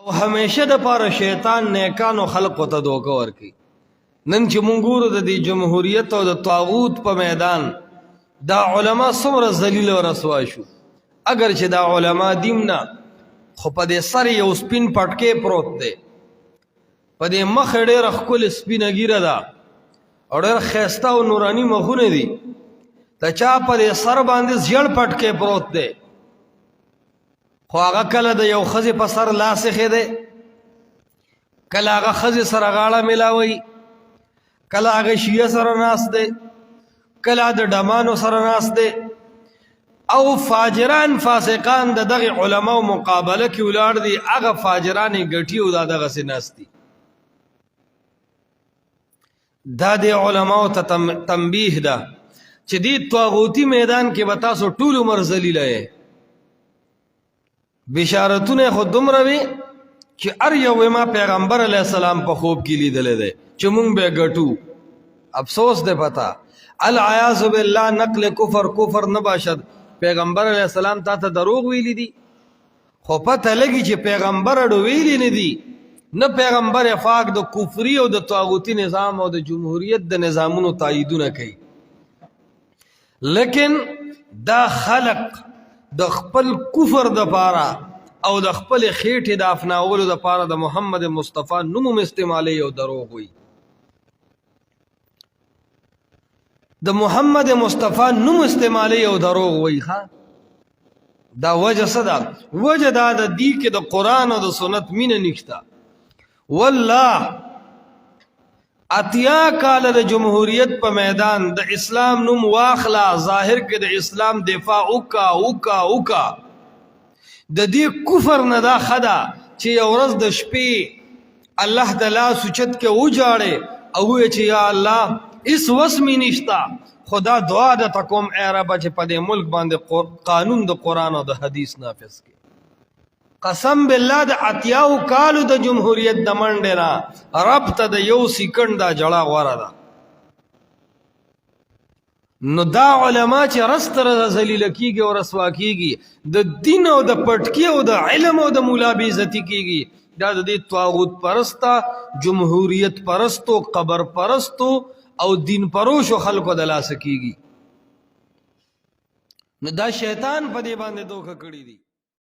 او همیشه د پاره شیطان نیکانو خلقو ته دوکه ورکي. نن چې مونږ ګورو د دې جمهوریت او د طاغوت په میدان دا علما څومره ذلیل او رسوا شو. اگر چې دا علما دیم نه خو په دې سر یو سپین پټکې پروت دی، په دې مخ ډېره ښکلې سپینه ږیره ده او ډېر ښایسته او نوراني مخونه دي، د چا په دې سر باندې زیړ پټکې پروت دی، خو هغه کله د یو ښځې په سر لاس ایښی دی، کله هغه ښځې سره غاړه میلاوي، کله هغه شیعه سره ناست دی، کله د ډمانو سره ناست دی، او فاجران فاسقان د دغه علماو مقابله کې ولاړ دي، هغه فاجران یې ګټي او دا دغسې ناست دي. دا د علماو ته تنبیه ده چې دې طاغوتي میدان کې به تاسو ټول عمر ذلیله یې. بشارتونه خو دومره وي چې هر یو ما پیغمبر علیه السلام په خوب کې لیدلی دی چې مونږ به ګټو. افسوس دی پتا العیاذ بالله نقل کفر نه باشد. پیغمبر علیه السلام تا ته دروغ ویلی دي، خو پته لګي چې پیغمبر اډو ویلی نه دي، نه پیغمبر پاک د کفري او د طاغوتي نظام او د جمهوریت د نظامونو تاییدونه کوي. لیکن دا خلق د خپل کفر د پاره او د خپل خېټې د افناولو د پاره د محمد مصطفی نوم استعمالي او دروغ وي. د محمد مصطفی نوم استعمالي او دروغ وي. دا وجه څه ده؟ وجه دا د دې کې د قرآن او د سنت مینه نشته. والله اتیا کال د جمهوریت په میدان د اسلام نوم واخلا، ظاهر کې د اسلام دفاع وکا د دې کفر نه دا خدا چې یو ورځ د شپې الله د لاس اوچت کې وجاړي او وایي چې یا الله اس وسمی نشتا، خدا دعا د تکوم ای رب چې په دې ملک باندې قانون د قرآن او د حدیث نافذ کړي. قسم بالله د اتیاو کالو د جمهوریت د منډې نه رب ته د یو سیکنډ دا جړه غوره ده. نو دا علما چې رستر ذلیله کیږي او رسوا کیږي، د دین او د پټکی او د علم او د مولا بې عزتي کیږي، دا د دې طاغوت پرسته جمهوریت پرستو قبر پرستو او دین پروشو خلکو د لاسه کیږي. نو دا شیطان په دې باندې دوکه کړی دی.